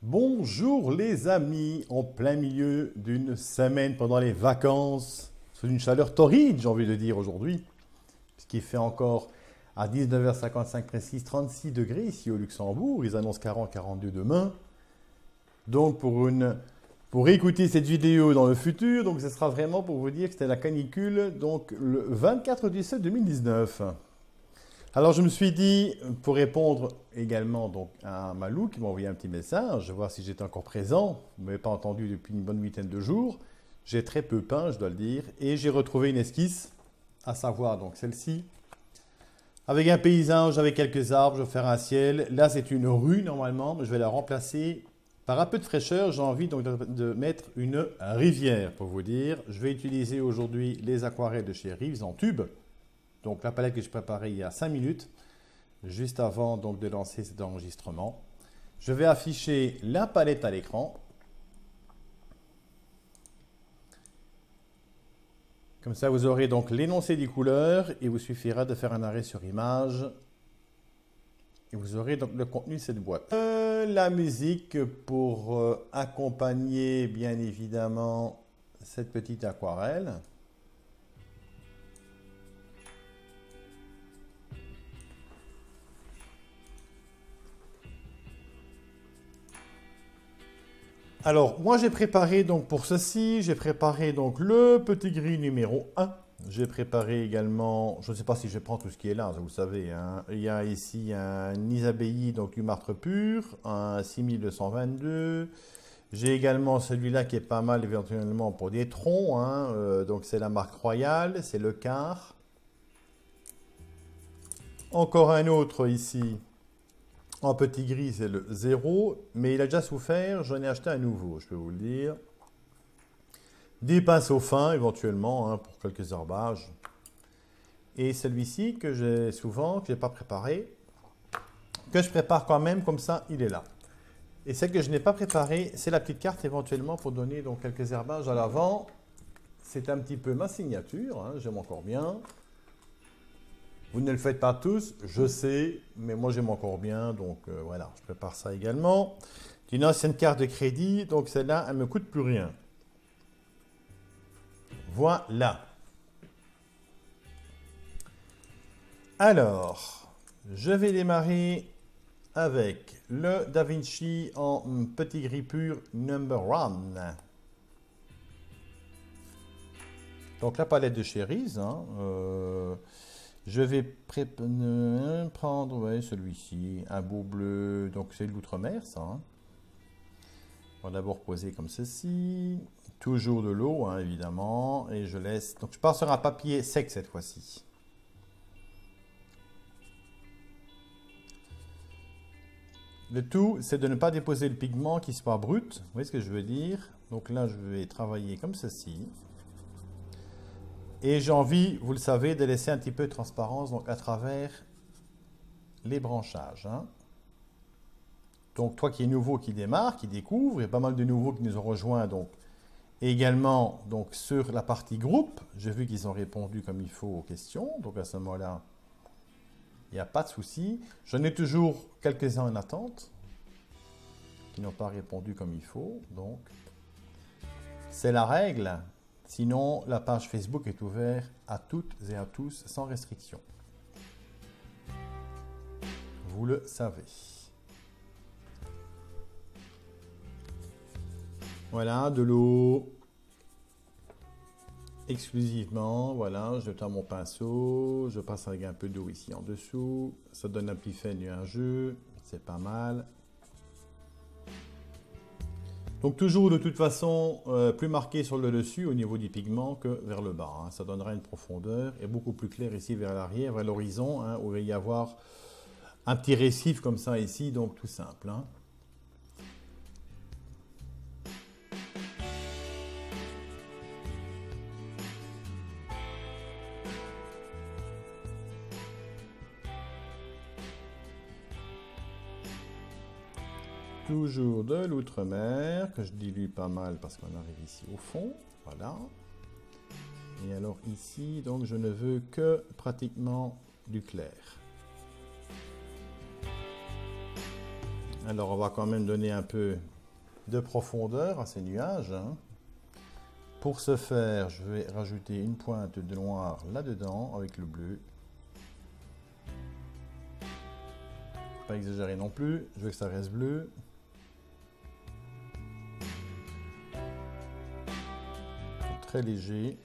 Bonjour les amis, en plein milieu d'une semaine pendant les vacances, sous une chaleur torride, j'ai envie de dire aujourd'hui, puisqu'il fait encore à 19h55 précise 36 degrés ici au Luxembourg, ils annoncent 40-42 demain. Donc pour écouter cette vidéo dans le futur, donc ce sera vraiment pour vous dire que c'était la canicule, donc le 24 du 7 2019. Alors je me suis dit, pour répondre également donc, à Malou qui m'a envoyé un petit message, voir si j'étais encore présent, vous ne m'avez pas entendu depuis une bonne huitaine de jours, j'ai très peu peint, je dois le dire, et j'ai retrouvé une esquisse, à savoir donc celle-ci, avec un paysage, avec quelques arbres, je vais faire un ciel. Là c'est une rue normalement, mais je vais la remplacer par un peu de fraîcheur, j'ai envie donc de mettre une rivière pour vous dire. Je vais utiliser aujourd'hui les aquarelles de chez Reeves en tube. Donc la palette que j'ai préparée il y a 5 minutes, juste avant donc, de lancer cet enregistrement. Je vais afficher la palette à l'écran. Comme ça, vous aurez donc l'énoncé des couleurs et il vous suffira de faire un arrêt sur image. Et vous aurez donc le contenu de cette boîte. La musique pour accompagner bien évidemment cette petite aquarelle. Alors, moi j'ai préparé donc pour ceci, j'ai préparé donc le petit gris numéro 1. J'ai préparé également, je ne sais pas si je prends tout ce qui est là, vous savez, hein. Il y a ici un Isabelli, donc du martre pur, un 6222. J'ai également celui-là qui est pas mal éventuellement pour des troncs, hein. Donc c'est la marque Royale, c'est le quart. Encore un autre ici. En petit gris, c'est le 0, mais il a déjà souffert, j'en ai acheté un nouveau, je peux vous le dire. Des pinceaux fins, éventuellement, hein, pour quelques herbages. Et celui-ci, que j'ai souvent, que je n'ai pas préparé, que je prépare quand même, comme ça, il est là. Et celle que je n'ai pas préparée, c'est la petite carte, éventuellement, pour donner donc, quelques herbages à l'avant. C'est un petit peu ma signature, hein, j'aime encore bien. Vous ne le faites pas tous, je sais, mais moi j'aime encore bien, donc voilà, je prépare ça également. Une ancienne carte de crédit, donc celle-là, elle ne me coûte plus rien. Voilà. Alors, je vais démarrer avec le DaVinci en petit gris pur number 1. Donc la palette de Cherise, hein, je vais prendre ouais, celui-ci, un beau bleu, donc c'est de l'outre-mer ça. Hein. On va d'abord poser comme ceci, toujours de l'eau hein, évidemment, et je laisse, donc je pars sur un papier sec cette fois-ci. Le tout, c'est de ne pas déposer le pigment qui soit brut, vous voyez ce que je veux dire? Donc là, je vais travailler comme ceci. Et j'ai envie, vous le savez, de laisser un petit peu de transparence donc à travers les branchages. Hein. Donc toi qui es nouveau, qui démarre, qui découvre, il y a pas mal de nouveaux qui nous ont rejoints. Donc, et également donc, sur la partie groupe, j'ai vu qu'ils ont répondu comme il faut aux questions. Donc à ce moment-là, il n'y a pas de souci. J'en ai toujours quelques-uns en attente qui n'ont pas répondu comme il faut. Donc c'est la règle. Sinon, la page Facebook est ouverte à toutes et à tous sans restriction. Vous le savez. Voilà, de l'eau exclusivement. Voilà, je tends mon pinceau. Je passe avec un peu d'eau ici en dessous. Ça donne un petit fait nuageux. C'est pas mal. Donc toujours de toute façon plus marqué sur le dessus au niveau du pigment que vers le bas. Hein. Ça donnera une profondeur et beaucoup plus clair ici vers l'arrière, vers l'horizon, hein, où il va y avoir un petit récif comme ça ici, donc tout simple. Hein. Toujours de l'outre-mer, que je dilue pas mal parce qu'on arrive ici au fond. Voilà. Et alors ici, donc je ne veux que pratiquement du clair. Alors on va quand même donner un peu de profondeur à ces nuages. Hein. Pour ce faire, je vais rajouter une pointe de noir là-dedans avec le bleu. Pas exagérer non plus, je veux que ça reste bleu. Très léger.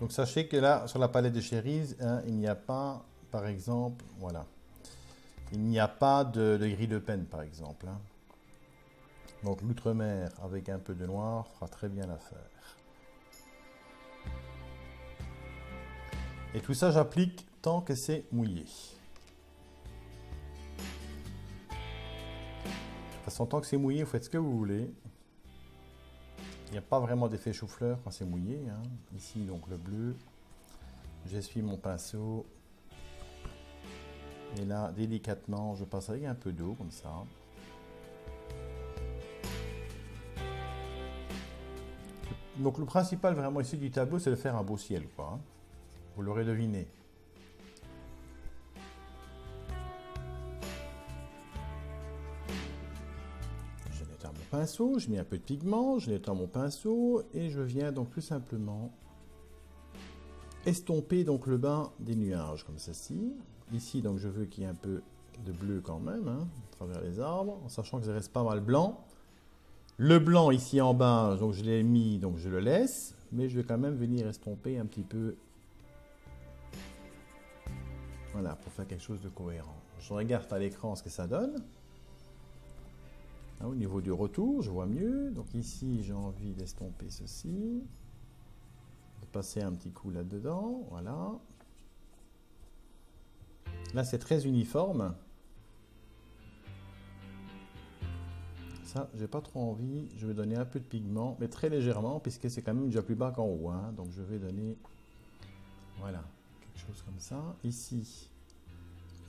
Donc sachez que là, sur la palette de Cherries, hein, il n'y a pas, par exemple, voilà. Il n'y a pas de gris de peine, par exemple. Hein. Donc l'outre-mer avec un peu de noir fera très bien l'affaire. Et tout ça, j'applique tant que c'est mouillé. De toute façon, tant que c'est mouillé, vous faites ce que vous voulez. Il n'y a pas vraiment d'effet chou-fleur quand c'est mouillé. Hein. Ici, donc le bleu. J'essuie mon pinceau. Et là, délicatement, je passe avec un peu d'eau, comme ça. Donc le principal vraiment ici du tableau, c'est de faire un beau ciel, quoi. Hein. Vous l'aurez deviné. Je nettoie mon pinceau, je mets un peu de pigment, je nettoie mon pinceau et je viens donc tout simplement estomper donc le bas des nuages, comme ceci. Ici, donc je veux qu'il y ait un peu de bleu quand même, hein, à travers les arbres, en sachant que ça reste pas mal blanc. Le blanc ici en bas, donc je l'ai mis, donc je le laisse, mais je vais quand même venir estomper un petit peu. Voilà, pour faire quelque chose de cohérent. Je regarde à l'écran ce que ça donne. Hein, au niveau du retour, je vois mieux. Donc ici, j'ai envie d'estomper ceci. De passer un petit coup là-dedans, voilà. Là, c'est très uniforme. Ça, j'ai pas trop envie. Je vais donner un peu de pigment, mais très légèrement, puisque c'est quand même déjà plus bas qu'en haut. Hein. Donc, je vais donner, voilà, quelque chose comme ça. Ici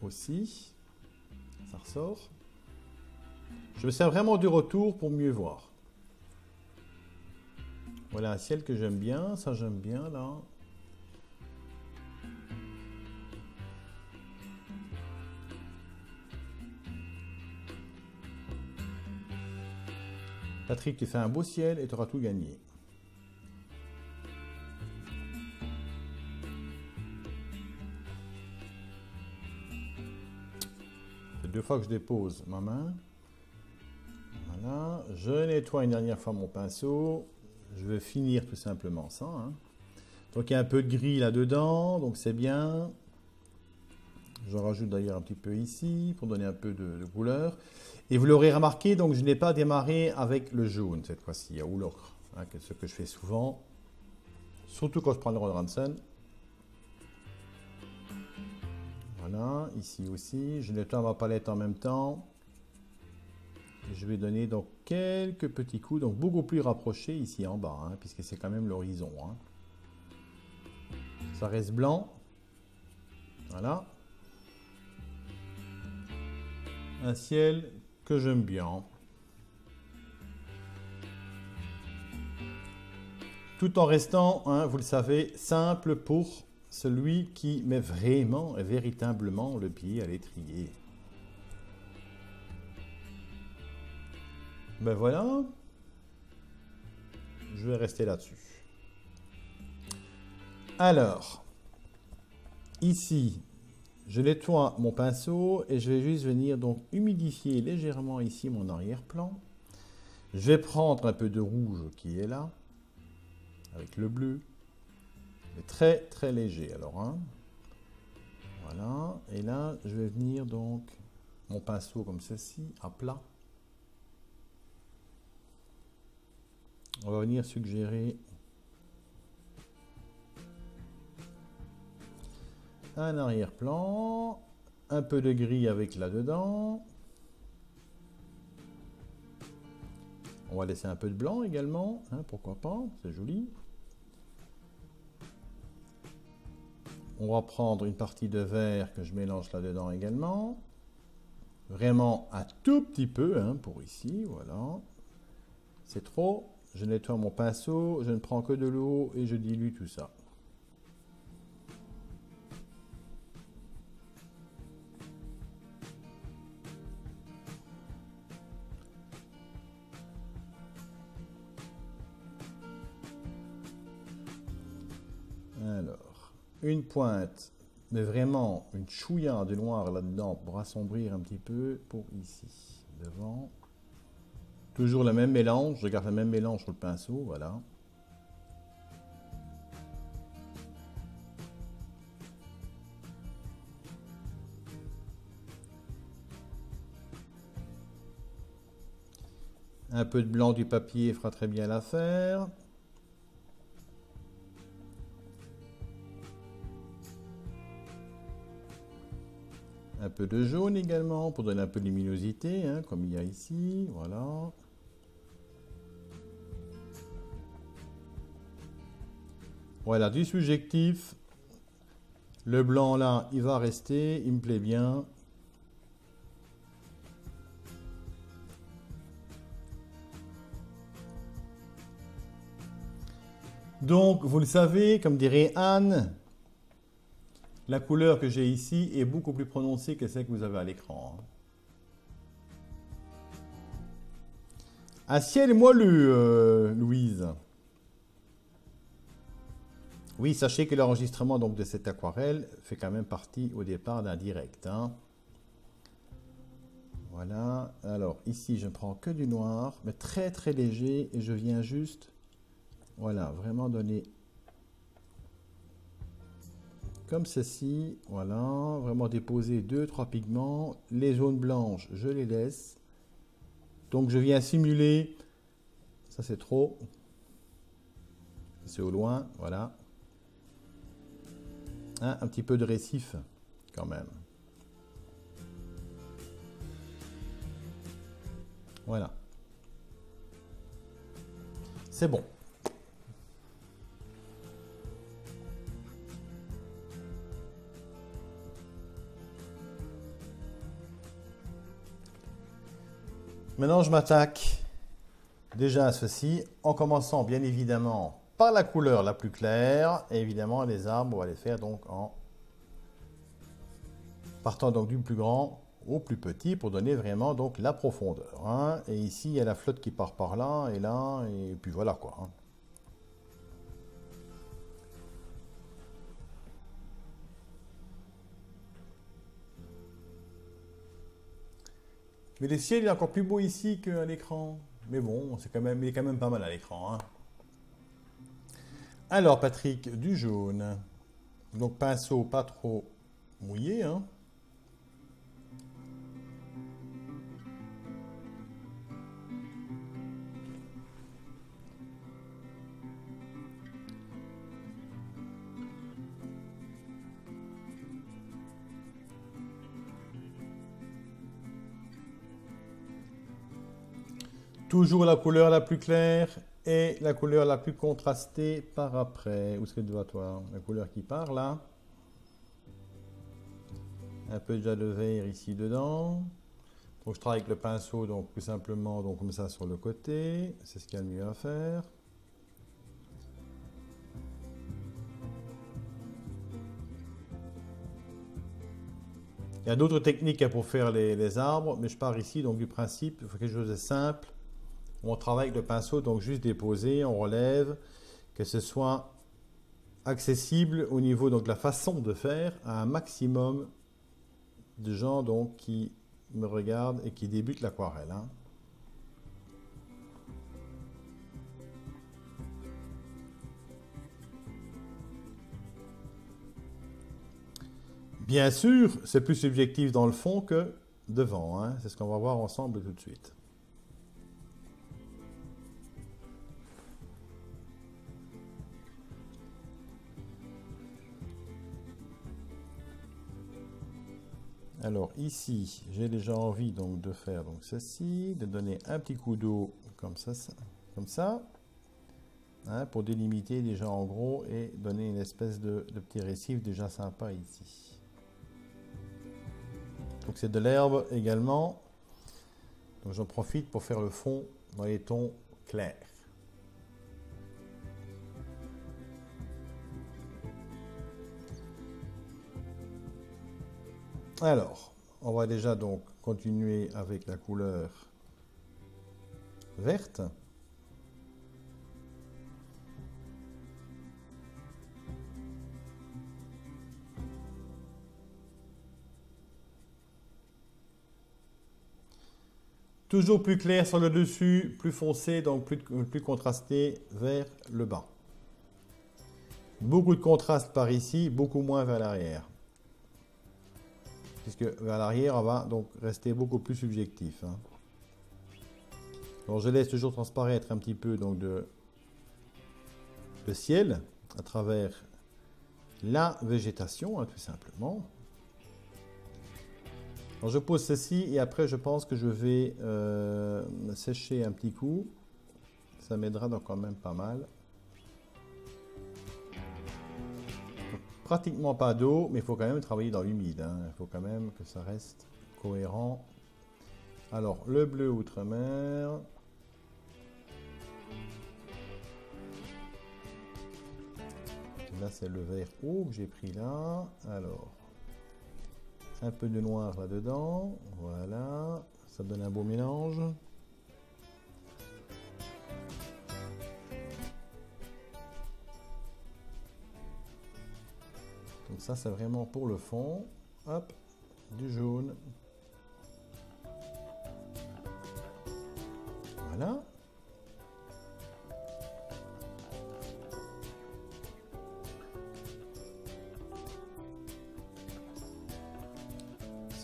aussi, ça ressort. Je me sers vraiment du retour pour mieux voir. Voilà un ciel que j'aime bien. Ça, j'aime bien, là. Patrick, tu fais un beau ciel et tu auras tout gagné. C'est 2 fois que je dépose ma main. Voilà. Je nettoie une dernière fois mon pinceau. Je vais finir tout simplement ça. Hein. Donc il y a un peu de gris là-dedans, donc c'est bien. J'en rajoute d'ailleurs un petit peu ici pour donner un peu de couleur. Et vous l'aurez remarqué, donc je n'ai pas démarré avec le jaune cette fois-ci, ou l'ocre, hein, ce que je fais souvent, surtout quand je prends le Ron Ranson. Voilà, ici aussi, je nettoie ma palette en même temps. Et je vais donner donc quelques petits coups, donc beaucoup plus rapprochés ici en bas, hein, puisque c'est quand même l'horizon. Hein. Ça reste blanc. Voilà. Un ciel que j'aime bien. Tout en restant, hein, vous le savez, simple pour celui qui met vraiment et véritablement le pied à l'étrier. Ben voilà. Je vais rester là-dessus. Alors, ici, je nettoie mon pinceau et je vais juste venir donc humidifier légèrement ici mon arrière-plan. Je vais prendre un peu de rouge qui est là, avec le bleu, mais très très léger alors. Hein. Voilà, et là je vais venir donc mon pinceau comme ceci, à plat. On va venir suggérer un arrière-plan, un peu de gris avec là-dedans. On va laisser un peu de blanc également, hein, pourquoi pas, c'est joli. On va prendre une partie de vert que je mélange là-dedans également. Vraiment un tout petit peu, hein, pour ici, voilà. C'est trop. Je nettoie mon pinceau, je ne prends que de l'eau et je dilue tout ça. une pointe, mais vraiment une chouïa de noir là-dedans pour assombrir un petit peu pour ici, devant. Toujours le même mélange, je garde le même mélange sur le pinceau, voilà. Un peu de blanc du papier fera très bien l'affaire. Un peu de jaune également pour donner un peu de luminosité, hein, comme il y a ici, voilà. Voilà, du subjectif. Le blanc là, il va rester, il me plaît bien. Donc, vous le savez, comme dirait Anne, la couleur que j'ai ici est beaucoup plus prononcée que celle que vous avez à l'écran. Un ciel moelleux, Louise. Oui, sachez que l'enregistrement donc de cette aquarelle fait quand même partie au départ d'un direct. Hein. Voilà. Alors ici, je ne prends que du noir, mais très très léger, et je viens juste, voilà, vraiment donner comme ceci. Voilà, vraiment déposer 2-3 pigments. Les zones blanches, je les laisse. Donc je viens simuler. Ça c'est trop. C'est au loin, voilà. Hein, un petit peu de récif quand même. Voilà. C'est bon. Maintenant, je m'attaque déjà à ceci, en commençant bien évidemment par la couleur la plus claire. Et évidemment, les arbres, on va les faire donc en partant donc du plus grand au plus petit pour donner vraiment donc la profondeur. Hein. Et ici, il y a la flotte qui part par là, et puis voilà quoi. Hein. Mais le ciel est encore plus beau ici qu'à l'écran. Mais bon, c'est quand même, il est quand même pas mal à l'écran. Hein. Alors, Patrick, du jaune. Donc, pinceau pas trop mouillé. Hein. Toujours la couleur la plus claire et la couleur la plus contrastée par après. Où est-ce que tu vois, toi? La couleur qui part là. Un peu déjà de vert ici dedans. Donc je travaille avec le pinceau, donc tout simplement donc comme ça sur le côté. C'est ce qu'il y a de mieux à faire. Il y a d'autres techniques pour faire les arbres, mais je pars ici donc du principe, il faut quelque chose de simple. On travaille avec le pinceau, donc juste déposer, on relève, que ce soit accessible au niveau donc, de la façon de faire à un maximum de gens donc, qui me regardent et qui débutent l'aquarelle. Hein. Bien sûr, c'est plus subjectif dans le fond que devant. Hein. C'est ce qu'on va voir ensemble tout de suite. Alors ici, j'ai déjà envie donc de faire donc ceci, de donner un petit coup d'eau comme ça, hein, pour délimiter déjà en gros et donner une espèce de petit récif déjà sympa ici. Donc c'est de l'herbe également, donc j'en profite pour faire le fond dans les tons clairs. Alors, on va déjà donc continuer avec la couleur verte. Toujours plus clair sur le dessus, plus foncé, donc plus contrasté vers le bas. Beaucoup de contraste par ici, beaucoup moins vers l'arrière. Puisque vers l'arrière, on va donc rester beaucoup plus subjectif. Hein. Alors je laisse toujours transparaître un petit peu donc de ciel à travers la végétation, hein, tout simplement. Alors je pose ceci et après je pense que je vais sécher un petit coup. Ça m'aidera donc quand même pas mal. Pratiquement pas d'eau, mais il faut quand même travailler dans l'humide. Hein. Il faut quand même que ça reste cohérent. Alors le bleu outre-mer. Là c'est le vert haut que j'ai pris là. Alors un peu de noir là-dedans. Voilà. Ça donne un beau mélange. Donc ça c'est vraiment pour le fond. Hop, du jaune. Voilà.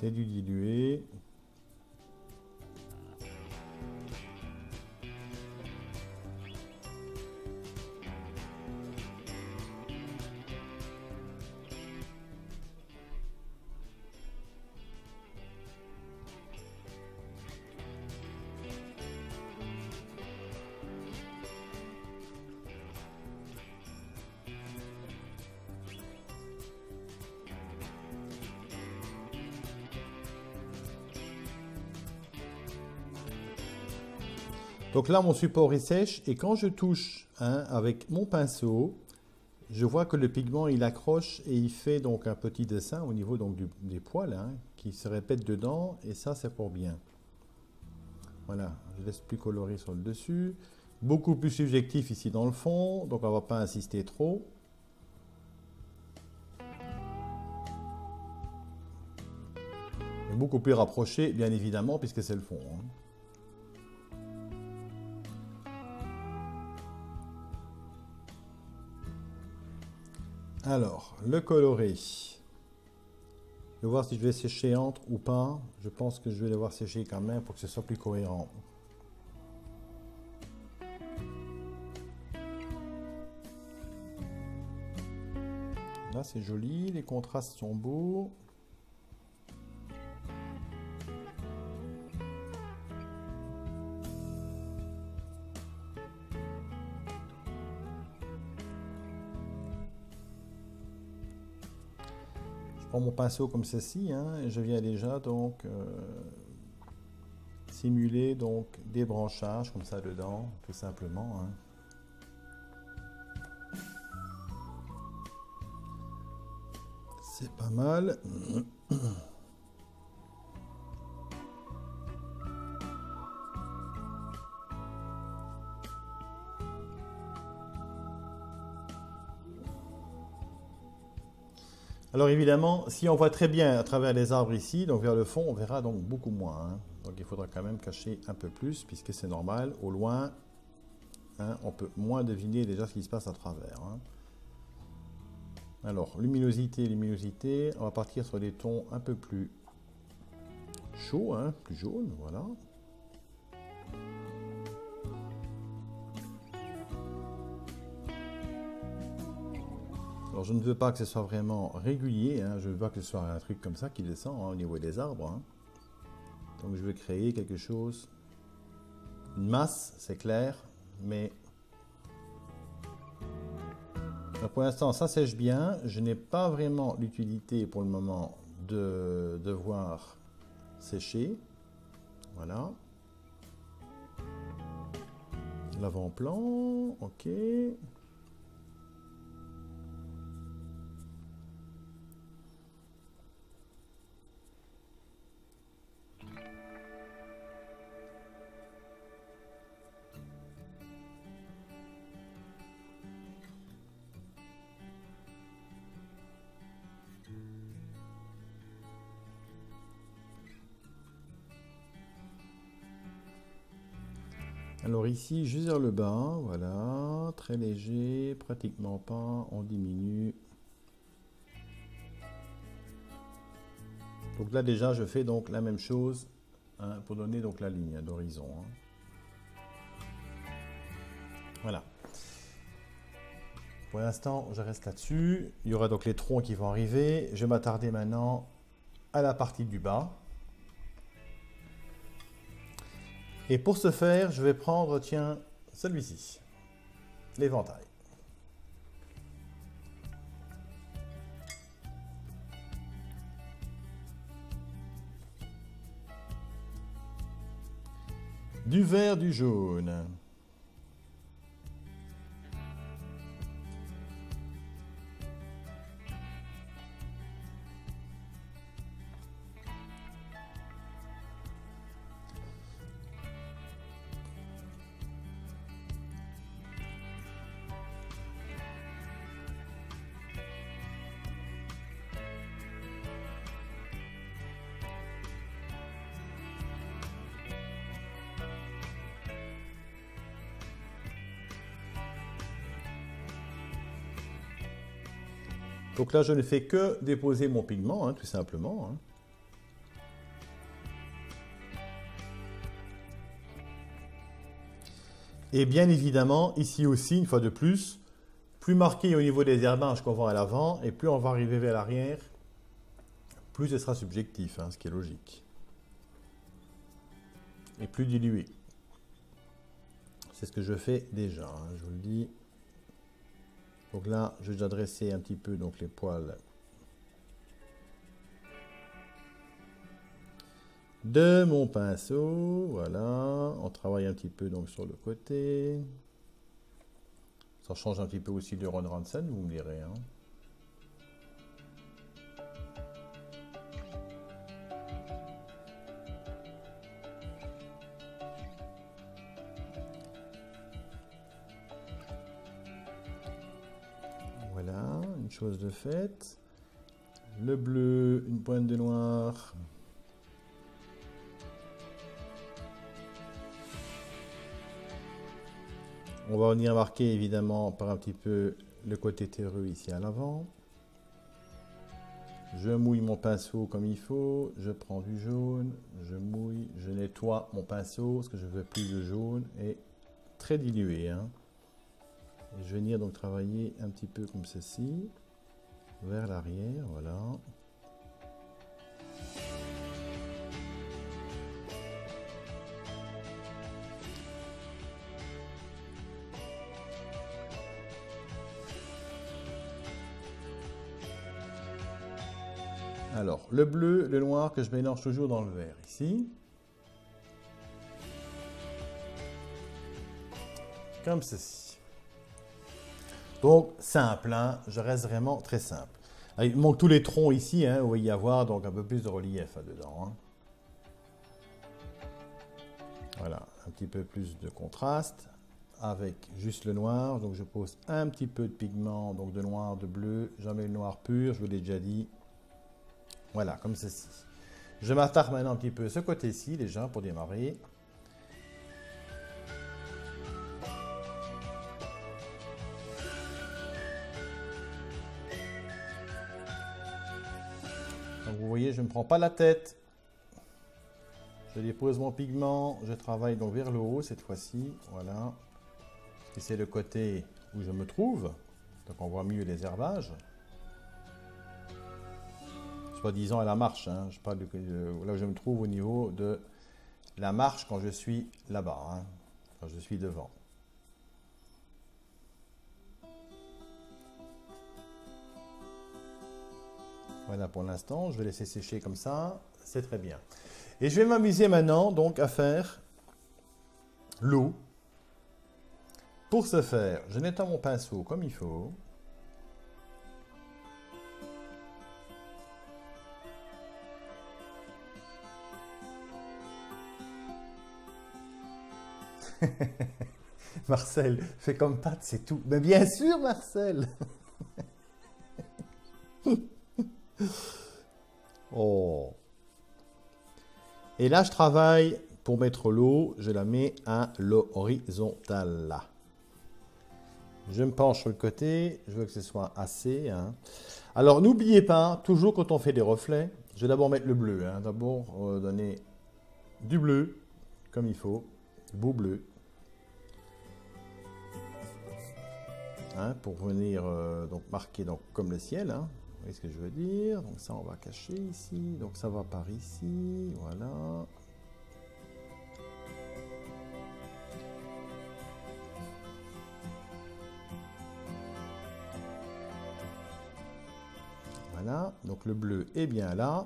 C'est du dilué. Donc là, mon support est sèche et quand je touche avec mon pinceau, je vois que le pigment il accroche et il fait donc un petit dessin au niveau donc des poils qui se répètent dedans et ça c'est pour bien. Voilà, je laisse plus coloré sur le dessus. Beaucoup plus subjectif ici dans le fond, donc on ne va pas insister trop. Et beaucoup plus rapproché bien évidemment puisque c'est le fond. Hein. Alors, le coloré. Je vais voir si je vais sécher entre ou pas. Je pense que je vais devoir sécher quand même pour que ce soit plus cohérent. Là, c'est joli. Les contrastes sont beaux. Je prends mon pinceau comme ceci, et je viens déjà donc simuler donc des branchages comme ça dedans, tout simplement. Hein. C'est pas mal. Alors évidemment, si on voit très bien à travers les arbres ici, donc vers le fond, on verra donc beaucoup moins. Hein. Donc il faudra quand même cacher un peu plus, puisque c'est normal. Au loin, on peut moins deviner déjà ce qui se passe à travers. Hein. Alors, luminosité, on va partir sur des tons un peu plus chauds, plus jaunes, voilà. Alors je ne veux pas que ce soit vraiment régulier, je veux pas que ce soit un truc comme ça qui descend au niveau des arbres. Hein. Donc je veux créer quelque chose, une masse, c'est clair, mais alors, pour l'instant ça sèche bien. Je n'ai pas vraiment l'utilité pour le moment de devoir sécher. Voilà. L'avant-plan, ok. Alors ici, juste vers le bas, voilà, très léger, pratiquement pas, on diminue. Donc là déjà, je fais donc la même chose hein, pour donner donc la ligne d'horizon. Hein. Voilà. Pour l'instant, je reste là-dessus. Il y aura donc les troncs qui vont arriver. Je vais m'attarder maintenant à la partie du bas. Et pour ce faire, je vais prendre, tiens, celui-ci, l'éventail. Du vert, du jaune. Donc là, je ne fais que déposer mon pigment, hein, tout simplement. Hein. Et bien évidemment, ici aussi, une fois de plus, plus marqué au niveau des herbages qu'on voit à l'avant, et plus on va arriver vers l'arrière, plus ce sera subjectif, hein, ce qui est logique. Et plus dilué. C'est ce que je fais déjà, hein, je vous le dis. Donc là, je vais déjà dresser un petit peu donc, les poils de mon pinceau. Voilà, on travaille un petit peu donc, sur le côté. Ça change un petit peu aussi de Ron Ranson, vous me direz. Hein. Voilà, une chose de faite. Le bleu, une pointe de noir. On va venir marquer évidemment par un petit peu le côté terreux ici à l'avant. Je mouille mon pinceau comme il faut. Je prends du jaune, je mouille, je nettoie mon pinceau parce que je veux plus de jaune et très dilué. Hein. Et je vais venir donc travailler un petit peu comme ceci, vers l'arrière, voilà. Alors, le bleu, le noir que je mélange toujours dans le vert ici. Comme ceci. Donc, simple, hein, je reste vraiment très simple. Il manque tous les troncs ici, hein, où il va y avoir donc un peu plus de relief dedans. Hein. Voilà, un petit peu plus de contraste avec juste le noir. Donc, je pose un petit peu de pigment, donc de noir, de bleu. Jamais le noir pur, je vous l'ai déjà dit. Voilà, comme ceci. Je m'attarde maintenant un petit peu ce côté-ci, déjà, pour démarrer. Donc vous voyez, je ne me prends pas la tête. Je dépose mon pigment, je travaille donc vers le haut cette fois-ci. Voilà. Et c'est le côté où je me trouve. Donc on voit mieux les herbages. Soi-disant à la marche. Hein. Je parle de là où je me trouve au niveau de la marche quand je suis là-bas. Hein. Quand je suis devant. Voilà pour l'instant, je vais laisser sécher comme ça, c'est très bien. Et je vais m'amuser maintenant donc à faire l'eau. Pour ce faire, je nettoie mon pinceau comme il faut. Marcel, fais comme Pat, c'est tout. Mais bien sûr, Marcel. Oh. Et là, je travaille pour mettre l'eau, je la mets à l'horizontale là. Je me penche sur le côté, je veux que ce soit assez. Hein. Alors n'oubliez pas, toujours quand on fait des reflets, je vais d'abord mettre le bleu. Hein. D'abord donner du bleu, comme il faut, beau bleu. Hein, pour venir donc marquer donc, comme le ciel. Hein. Vous voyez ce que je veux dire? Donc ça on va cacher ici, donc ça va par ici, voilà. Voilà, donc le bleu est bien là.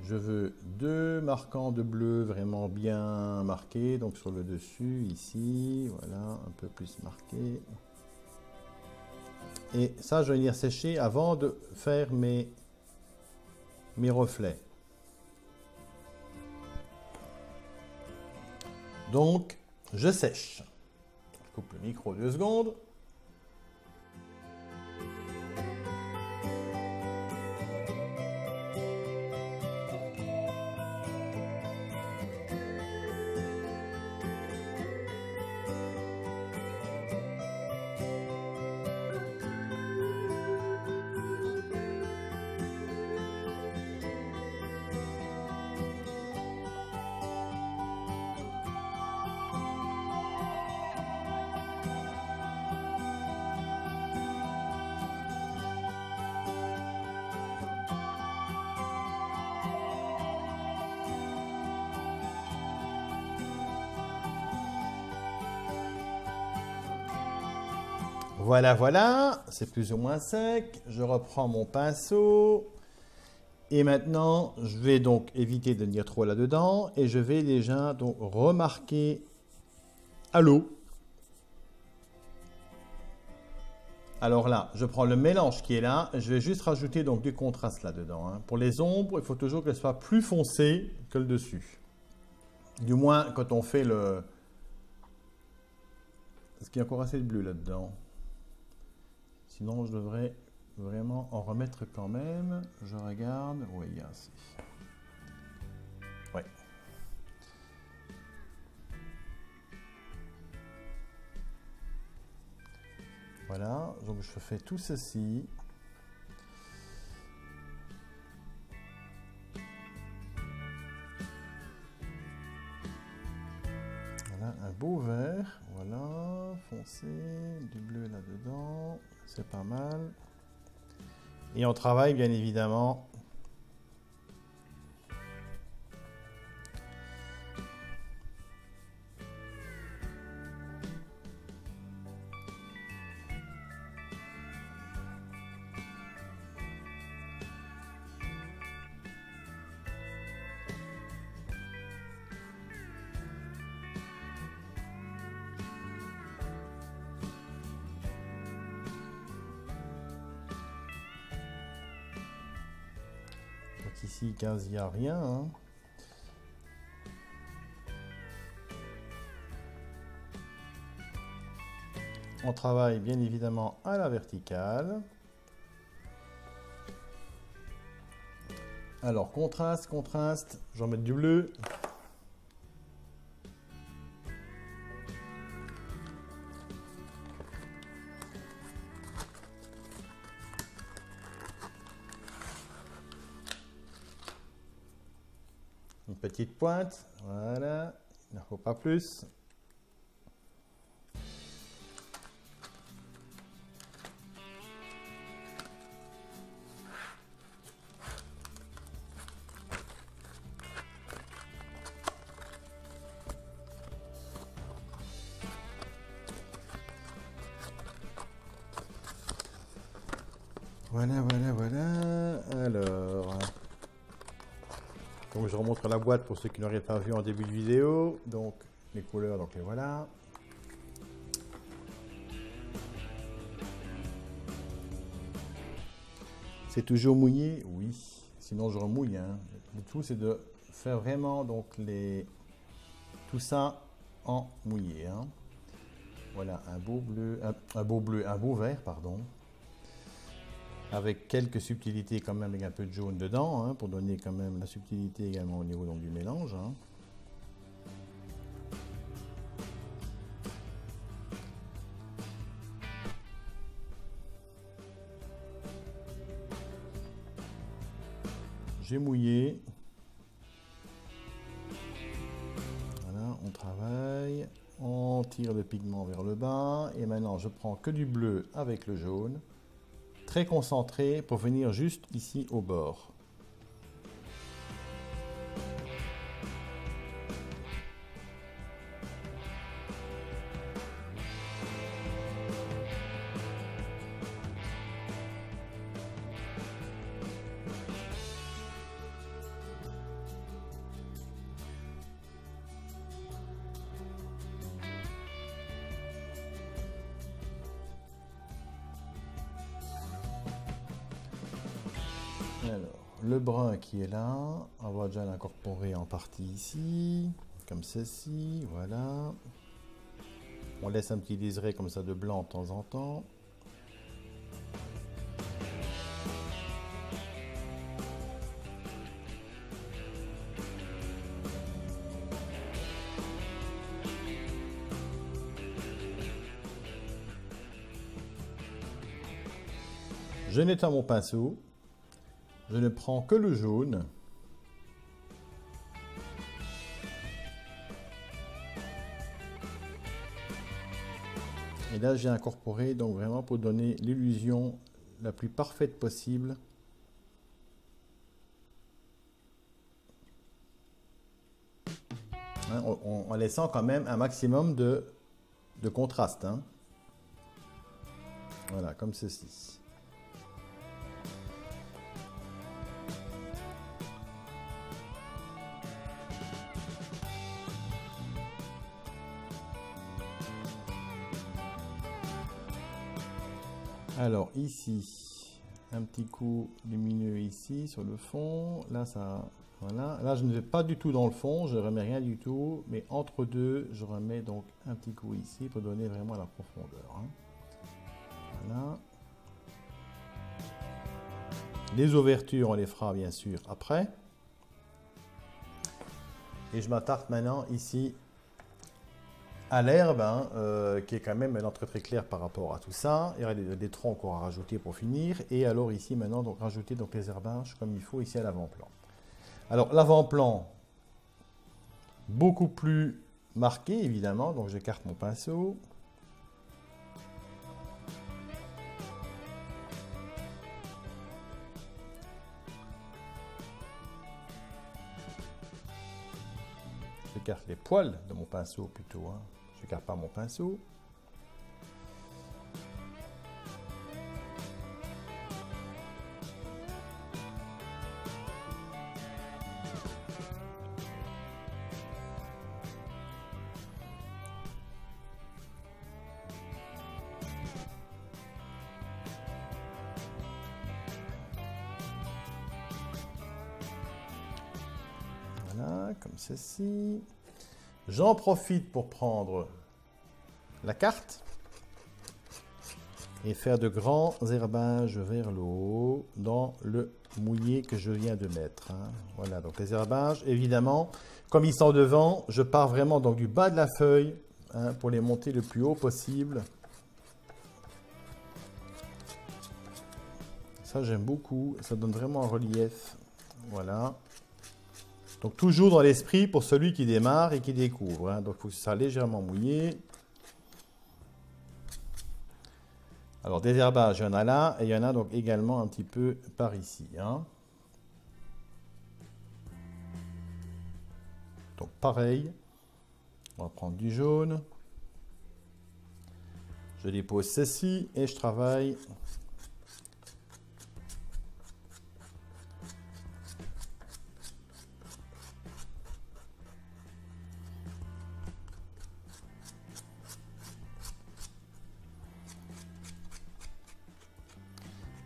Je veux deux marquants de bleu vraiment bien marqués, donc sur le dessus, ici, voilà, un peu plus marqué. Et ça, je vais venir sécher avant de faire mes reflets. Donc, je sèche. Je coupe le micro 2 secondes. Voilà, voilà, c'est plus ou moins sec. Je reprends mon pinceau. Et maintenant, je vais donc éviter de venir trop là-dedans. Et je vais déjà donc remarquer à l'eau. Alors là, je prends le mélange qui est là. Je vais juste rajouter donc du contraste là-dedans. Hein. Pour les ombres, il faut toujours qu'elles soient plus foncées que le dessus. Du moins, quand on fait le... Est-ce qu'il y a encore assez de bleu là-dedans? Sinon, je devrais vraiment en remettre quand même. Je regarde. Oui, il y a assez. Oui. Voilà. Donc, je fais tout ceci. Voilà, un beau vert. Voilà, foncé. Du bleu là-dedans. C'est pas mal. Et on travaille bien évidemment ici, quasi il n'y a rien. Hein. On travaille bien évidemment à la verticale. Alors, contraste, contraste. Je vais mettre du bleu. Une petite pointe, voilà, il n'en faut pas plus. Voilà, voilà, voilà. Alors... Donc je remontre la boîte pour ceux qui n'auraient pas vu en début de vidéo. Donc les couleurs, donc les voilà. C'est toujours mouillé? Oui. Sinon je remouille. Hein. Le tout c'est de faire vraiment donc tout ça en mouillé. Hein. Voilà, un beau bleu, un beau vert, pardon. Avec quelques subtilités quand même, avec un peu de jaune dedans, hein, pour donner quand même la subtilité également au niveau donc, du mélange. Hein. j'ai mouillé. Voilà, on travaille. On tire le pigment vers le bas. Et maintenant, je prends que du bleu avec le jaune. Très concentré pour venir juste ici au bord. Alors, le brun qui est là, on va déjà l'incorporer en partie ici, comme ceci, voilà. On laisse un petit liseré comme ça de blanc de temps en temps. Je nettoie mon pinceau. Je ne prends que le jaune. Et là, j'ai incorporé donc vraiment pour donner l'illusion la plus parfaite possible. Hein, en laissant quand même un maximum de contraste. Hein. Voilà, comme ceci. Alors ici, un petit coup lumineux ici sur le fond. Là, ça, voilà. Là, je ne vais pas du tout dans le fond, je ne remets rien du tout. Mais entre deux, je remets donc un petit coup ici pour donner vraiment la profondeur. Hein. Voilà. Les ouvertures, on les fera bien sûr après. Et je m'attarde maintenant ici à l'herbe, hein, qui est quand même un très clair par rapport à tout ça. Il y a des troncs qu'on va rajouter pour finir. Et alors ici maintenant, donc rajouter donc les herbages comme il faut ici à l'avant-plan. Alors l'avant-plan, beaucoup plus marqué évidemment. Donc j'écarte mon pinceau. J'écarte les poils de mon pinceau plutôt. Hein. Je n'écarte pas mon pinceau. Voilà, comme ceci. J'en profite pour prendre la carte et faire de grands herbages vers le haut dans le mouillé que je viens de mettre. Hein. Voilà, donc les herbages, évidemment, comme ils sont devant, je pars vraiment donc du bas de la feuille hein, pour les monter le plus haut possible. Ça, j'aime beaucoup, ça donne vraiment un relief. Voilà. Donc toujours dans l'esprit pour celui qui démarre et qui découvre. Hein. Donc il faut que ça soit légèrement mouillé. Alors des herbages, il y en a là et il y en a donc également un petit peu par ici. Hein. Donc pareil, on va prendre du jaune. Je dépose ceci et je travaille.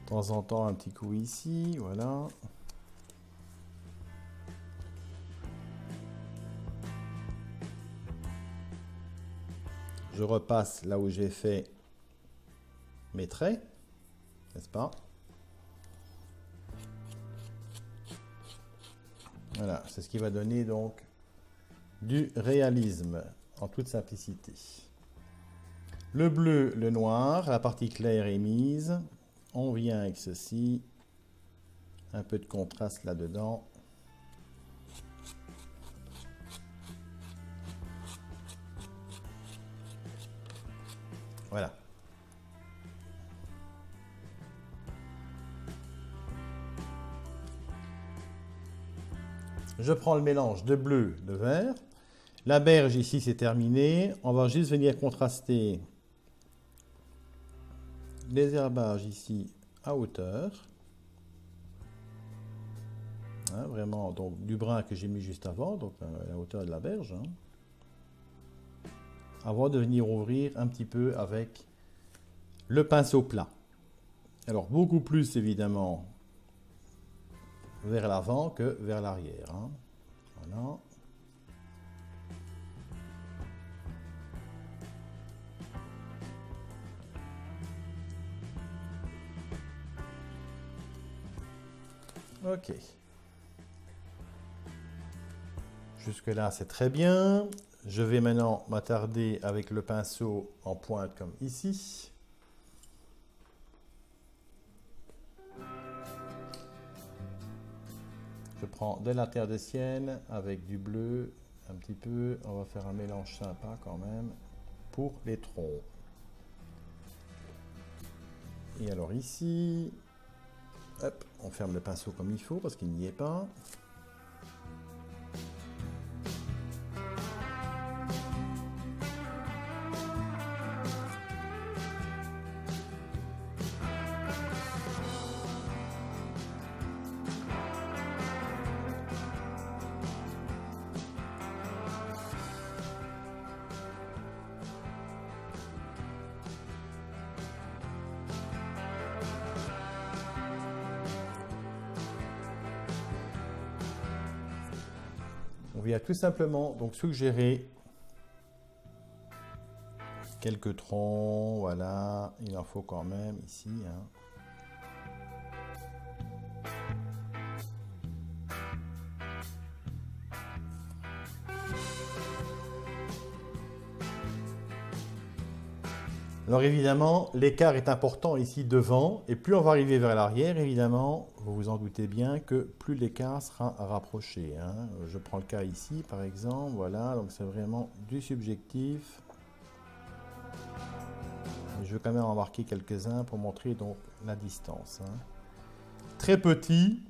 De temps en temps, un petit coup ici, voilà. Je repasse là où j'ai fait mes traits, n'est-ce pas? Voilà, c'est ce qui va donner donc du réalisme en toute simplicité. Le bleu, le noir, la partie claire est mise. On vient avec ceci, un peu de contraste là-dedans. Voilà. Je prends le mélange de bleu, de vert. La berge ici, c'est terminé. On va juste venir contraster les herbages ici à hauteur. Hein, vraiment, donc du brun que j'ai mis juste avant, donc à la hauteur de la berge. Hein, avant de venir ouvrir un petit peu avec le pinceau plat. Alors, beaucoup plus évidemment vers l'avant que vers l'arrière. Hein. Voilà. Ok. Jusque-là, c'est très bien. Je vais maintenant m'attarder avec le pinceau en pointe comme ici. Je prends de la terre de sienne avec du bleu un petit peu. On va faire un mélange sympa quand même pour les troncs. Et alors ici, hop, on ferme le pinceau comme il faut parce qu'il n'y est pas. On vient tout simplement donc suggérer quelques troncs, voilà, il en faut quand même ici. Hein. Alors évidemment, l'écart est important ici devant, et plus on va arriver vers l'arrière, évidemment, vous vous en doutez bien que plus l'écart sera rapproché. Hein. Je prends le cas ici, par exemple, voilà, donc c'est vraiment du subjectif. Je vais quand même en marquer quelques-uns pour montrer donc la distance. Hein. Très petit,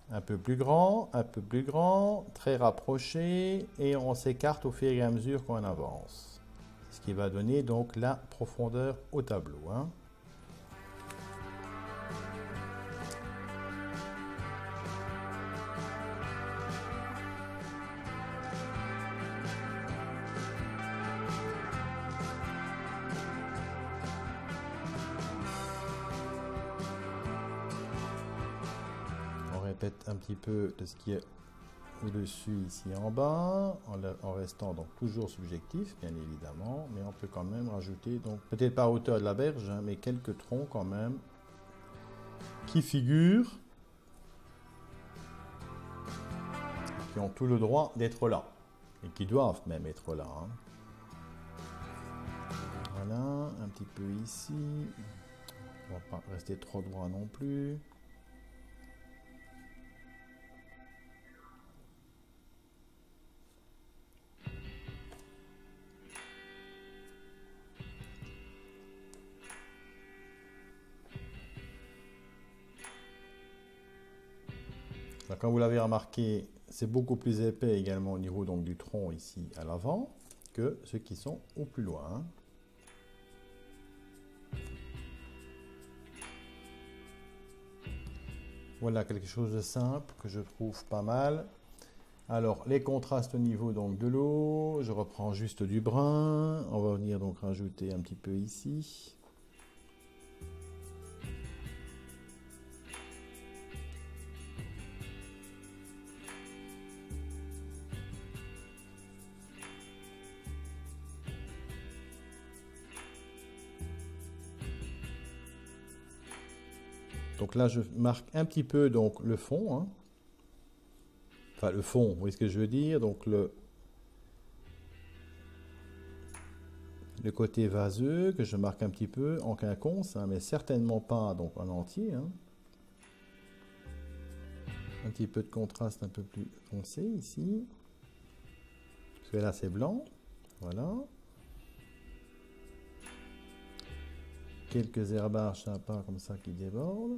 un peu plus grand, très rapproché, et on s'écarte au fur et à mesure qu'on avance. Ce qui va donner donc la profondeur au tableau. Hein. On répète un petit peu de ce qui est au-dessus ici en bas, en restant donc toujours subjectif, bien évidemment, mais on peut quand même rajouter, donc peut-être pas à hauteur de la berge, hein, mais quelques troncs quand même, qui figurent, qui ont tout le droit d'être là, et qui doivent même être là. Hein. Voilà, un petit peu ici, on va pas rester trop droit non plus. Comme vous l'avez remarqué, c'est beaucoup plus épais également au niveau donc, du tronc ici à l'avant que ceux qui sont au plus loin. Voilà quelque chose de simple que je trouve pas mal. Alors les contrastes au niveau donc, de l'eau, je reprends juste du brun. On va venir donc rajouter un petit peu ici. Donc là, je marque un petit peu donc, le fond. Hein. Enfin, le fond, vous voyez ce que je veux dire. Donc le côté vaseux que je marque un petit peu en quinconce, hein, mais certainement pas donc, en entier. Hein. Un petit peu de contraste un peu plus foncé ici. Parce que là c'est blanc. Voilà. Quelques herbages sympas comme ça qui débordent.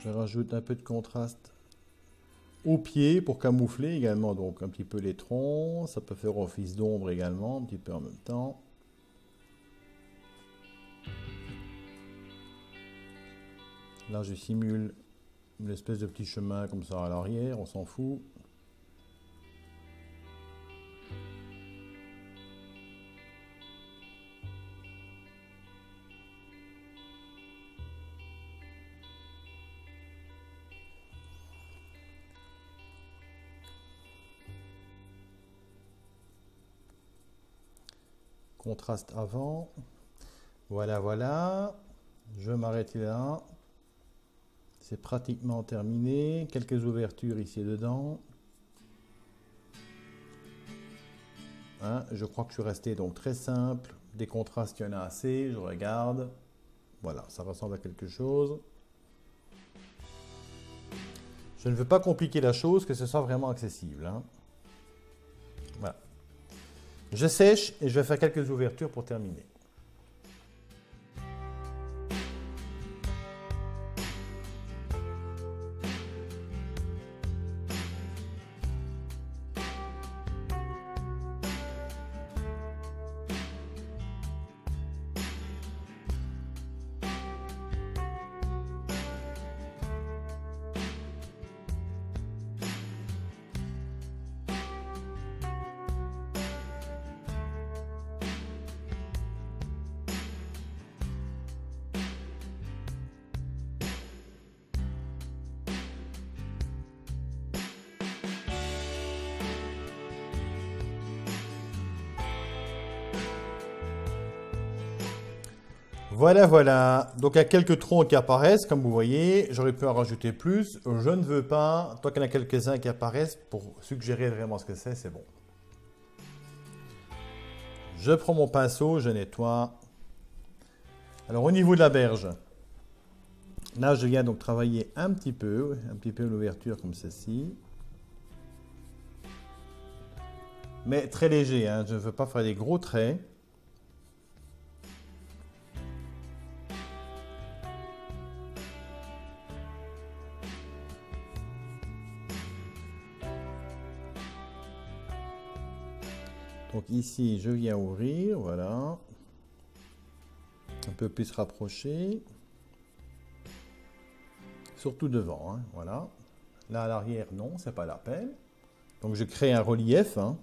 Je rajoute un peu de contraste au pied pour camoufler également donc un petit peu les troncs. Ça peut faire office d'ombre également, un petit peu en même temps. Là, je simule une espèce de petit chemin comme ça à l'arrière, on s'en fout. Contraste avant. Voilà, voilà. Je vais m'arrêter là. C'est pratiquement terminé. Quelques ouvertures ici et dedans. Hein, je crois que je suis resté donc très simple. Des contrastes, il y en a assez. Je regarde. Voilà, ça ressemble à quelque chose. Je ne veux pas compliquer la chose, que ce soit vraiment accessible. Hein. Voilà. Je sèche et je vais faire quelques ouvertures pour terminer. Voilà, voilà. Donc il y a quelques troncs qui apparaissent, comme vous voyez. J'aurais pu en rajouter plus. Je ne veux pas. Tant qu'il y en a quelques-uns qui apparaissent, pour suggérer vraiment ce que c'est bon. Je prends mon pinceau, je nettoie. Alors au niveau de la berge, là je viens donc travailler un petit peu l'ouverture comme ceci. Mais très léger, hein. Je ne veux pas faire des gros traits. Donc ici, je viens ouvrir, voilà. Un peu plus rapproché. Surtout devant, hein, voilà. Là à l'arrière, non, c'est pas la peine. Donc je crée un relief, hein.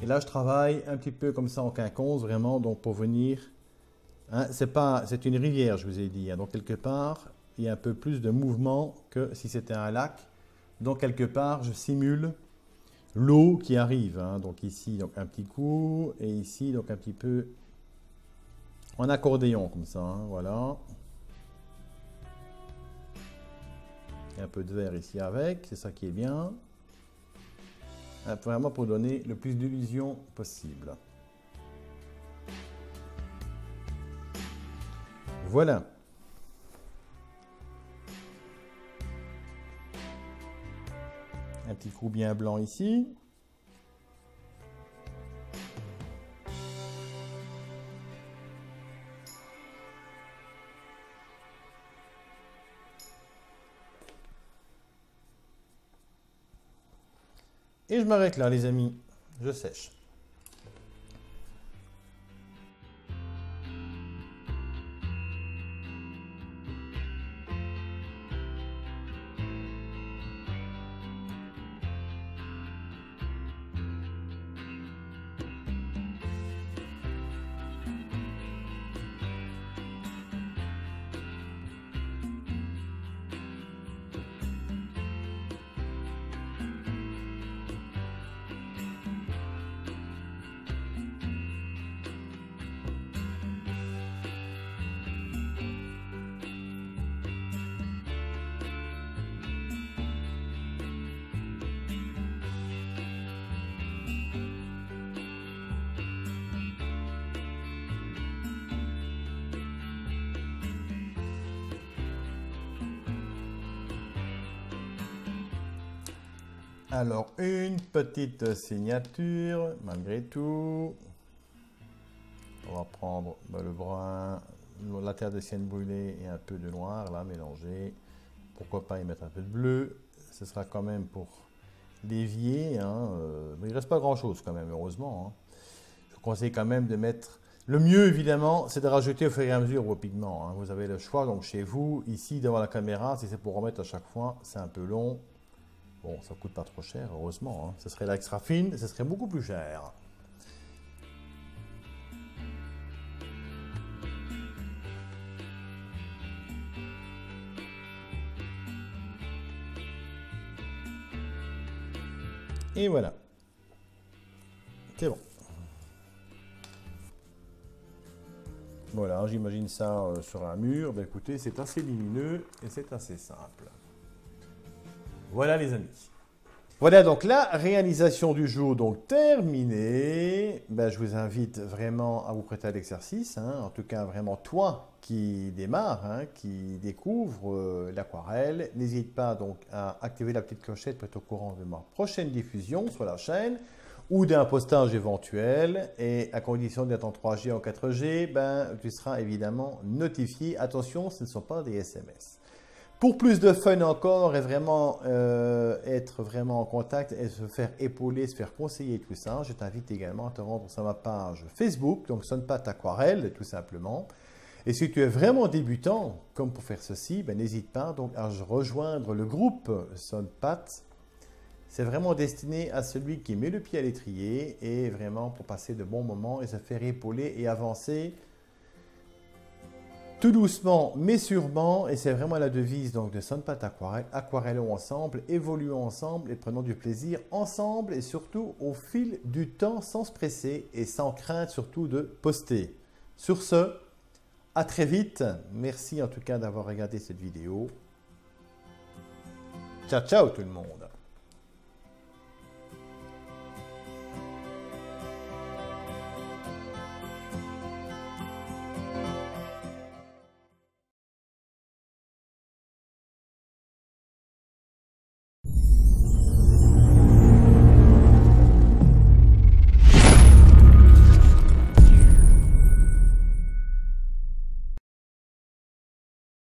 Et là, je travaille un petit peu comme ça en quinconce, vraiment, donc pour venir... Hein, c'est une rivière, je vous ai dit. Hein, donc, quelque part, il y a un peu plus de mouvement que si c'était un lac. Donc, quelque part, je simule l'eau qui arrive. Hein, donc, ici, donc, un petit coup. Et ici, donc, un petit peu en accordéon, comme ça. Hein, voilà. Il y a un peu de vert ici avec. C'est ça qui est bien. Vraiment pour donner le plus d'illusion possible. Voilà. Un petit coup bien blanc ici. Et je m'arrête là, les amis. Je sèche. Alors, une petite signature, malgré tout. On va prendre le brun, la terre de sienne brûlée et un peu de noir, là, mélangé. Pourquoi pas y mettre un peu de bleu. Ce sera quand même pour l'évier, hein, mais il ne reste pas grand-chose quand même, heureusement. Hein. Je vous conseille quand même de mettre... Le mieux, évidemment, c'est de rajouter au fur et à mesure vos pigments. Hein. Vous avez le choix, donc chez vous, ici, devant la caméra, si c'est pour remettre à chaque fois, c'est un peu long. Bon, ça ne coûte pas trop cher, heureusement. Hein. Ce serait l'extra fine, ce serait beaucoup plus cher. Et voilà. C'est bon. Voilà, j'imagine ça sur un mur. Ben écoutez, c'est assez lumineux et c'est assez simple. Voilà les amis. Voilà donc la réalisation du jour donc terminée. Ben, je vous invite vraiment à vous prêter à l'exercice. Hein. En tout cas, vraiment toi qui démarre, hein, qui découvre l'aquarelle. N'hésite pas donc à activer la petite clochette pour être au courant de ma prochaine diffusion sur la chaîne ou d'un postage éventuel. Et à condition d'être en 3G ou en 4G, ben, tu seras évidemment notifié. Attention, ce ne sont pas des SMS. Pour plus de fun encore et vraiment être vraiment en contact et se faire épauler, se faire conseiller tout ça, je t'invite également à te rendre sur ma page Facebook, donc Sonpat Aquarelle tout simplement. Et si tu es vraiment débutant, comme pour faire ceci, ben, n'hésite pas donc à rejoindre le groupe Sonpat. C'est vraiment destiné à celui qui met le pied à l'étrier et vraiment pour passer de bons moments et se faire épauler et avancer tout doucement, mais sûrement, et c'est vraiment la devise donc de Sonpat Aquarelle, aquarellons ensemble, évoluons ensemble et prenons du plaisir ensemble et surtout au fil du temps sans se presser et sans crainte surtout de poster. Sur ce, à très vite. Merci en tout cas d'avoir regardé cette vidéo. Ciao, ciao tout le monde.